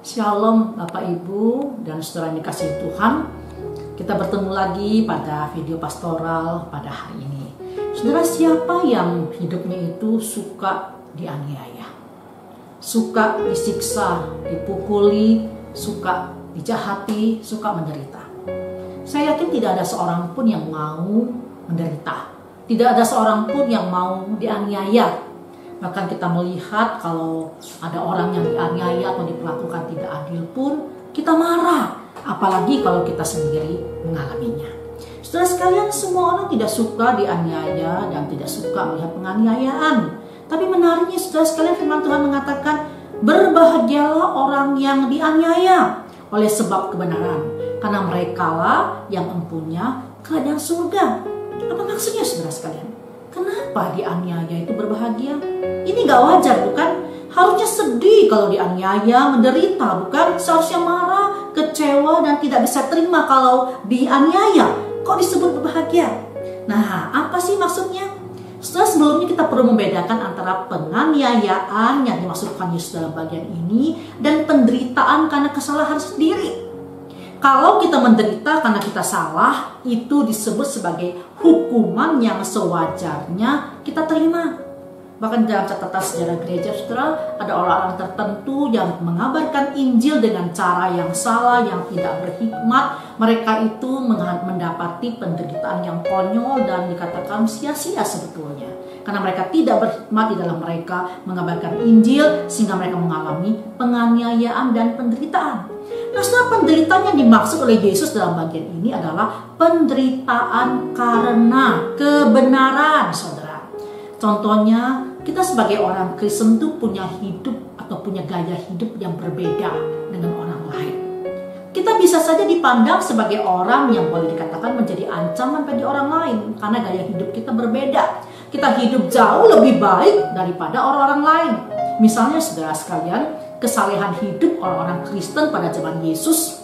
Shalom Bapak Ibu dan saudara yang dikasihi Tuhan. Kita bertemu lagi pada video pastoral pada hari ini. Saudara, siapa yang hidupnya itu suka dianiaya, suka disiksa, dipukuli, suka dijahati, suka menderita? Saya yakin tidak ada seorang pun yang mau menderita. Tidak ada seorang pun yang mau dianiaya. Bahkan kita melihat kalau ada orang yang dianiaya atau diperlakukan tidak adil pun kita marah. Apalagi kalau kita sendiri mengalaminya. Saudara sekalian, semua orang tidak suka dianiaya dan tidak suka melihat penganiayaan. Tapi menariknya saudara sekalian, firman Tuhan mengatakan, berbahagialah orang yang dianiaya oleh sebab kebenaran, karena merekalah yang mempunyai kerajaan surga. Apa maksudnya saudara sekalian? Kenapa dianiaya itu berbahagia? Ini gak wajar, bukan? Harusnya sedih kalau dianiaya, menderita, bukan? Seharusnya marah, kecewa, dan tidak bisa terima kalau dianiaya. Kok disebut berbahagia? Nah, apa sih maksudnya? Setelah sebelumnya kita perlu membedakan antara penganiayaan yang dimaksudkan Yesus dalam bagian ini dan penderitaan karena kesalahan sendiri. Kalau kita menderita karena kita salah, itu disebut sebagai hukuman yang sewajarnya kita terima. Bahkan dalam catatan sejarah gereja, saudara, ada orang-orang tertentu yang mengabarkan Injil dengan cara yang salah, yang tidak berhikmat. Mereka itu mendapati penderitaan yang konyol dan dikatakan sia-sia sebetulnya. Karena mereka tidak berhikmat di dalam mereka mengabarkan Injil, sehingga mereka mengalami penganiayaan dan penderitaan. Nah, setelah penderitaan yang dimaksud oleh Yesus dalam bagian ini adalah penderitaan karena kebenaran, saudara. Contohnya, kita sebagai orang Kristen itu punya hidup atau punya gaya hidup yang berbeda dengan orang lain. Kita bisa saja dipandang sebagai orang yang boleh dikatakan menjadi ancaman bagi orang lain karena gaya hidup kita berbeda. Kita hidup jauh lebih baik daripada orang-orang lain. Misalnya saudara sekalian, kesalehan hidup orang-orang Kristen pada zaman Yesus,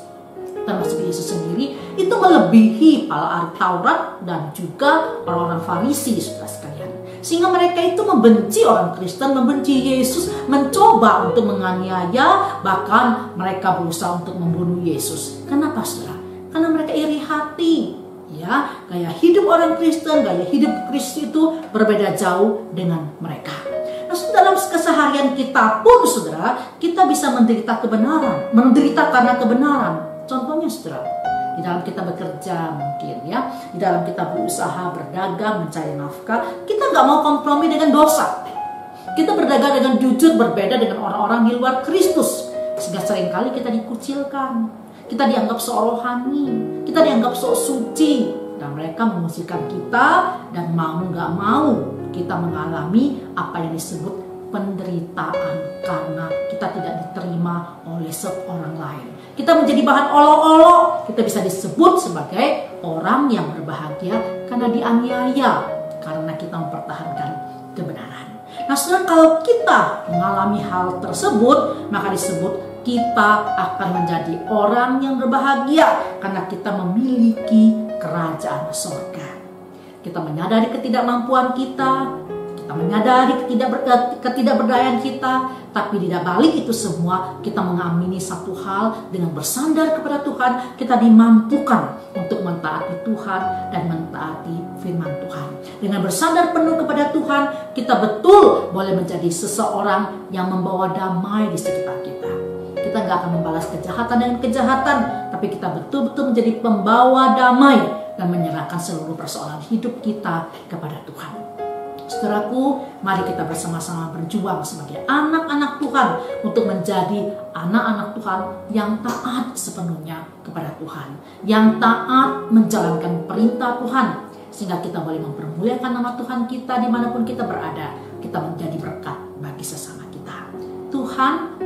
termasuk Yesus sendiri, itu melebihi para ahli Taurat dan juga orang-orang Farisi, saudara sekalian. Sehingga mereka itu membenci orang Kristen, membenci Yesus, mencoba untuk menganiaya, bahkan mereka berusaha untuk membunuh Yesus. Kenapa, saudara? Karena mereka iri hati. Ya, gaya hidup orang Kristen, gaya hidup Kristus itu berbeda jauh dengan mereka. Nah, dalam keseharian kita pun, saudara, kita bisa menderita kebenaran, menderita karena kebenaran. Contohnya, saudara, di dalam kita bekerja mungkin ya, di dalam kita berusaha, berdagang, mencari nafkah, kita nggak mau kompromi dengan dosa. Kita berdagang dengan jujur, berbeda dengan orang-orang di luar Kristus, sehingga seringkali kita dikucilkan, kita dianggap sok rohani, kita dianggap sok suci, dan mereka mengusirkan kita, dan mau nggak mau kita mengalami apa yang disebut penderitaan karena kita tidak diterima oleh seorang lain. Kita menjadi bahan olok-olok. Kita bisa disebut sebagai orang yang berbahagia karena dianiaya, karena kita mempertahankan kebenaran. Nah, saudara, kalau kita mengalami hal tersebut, maka disebut kita akan menjadi orang yang berbahagia karena kita memiliki kerajaan surga. Kita menyadari ketidakmampuan kita menyadari ketidakberdayaan kita, tapi di balik itu semua kita mengamini satu hal, dengan bersandar kepada Tuhan, kita dimampukan untuk mentaati Tuhan dan mentaati firman Tuhan. Dengan bersandar penuh kepada Tuhan, kita betul boleh menjadi seseorang yang membawa damai di sekitar kita. Kita nggak akan membalas kejahatan dengan kejahatan, tapi kita betul-betul menjadi pembawa damai dan menyerahkan seluruh persoalan hidup kita kepada Tuhan. Saudaraku, mari kita bersama-sama berjuang sebagai anak-anak Tuhan untuk menjadi anak-anak Tuhan yang taat sepenuhnya kepada Tuhan, yang taat menjalankan perintah Tuhan, sehingga kita boleh mempermuliakan nama Tuhan kita dimanapun kita berada. Kita menjadi berkat bagi sesama kita. Tuhan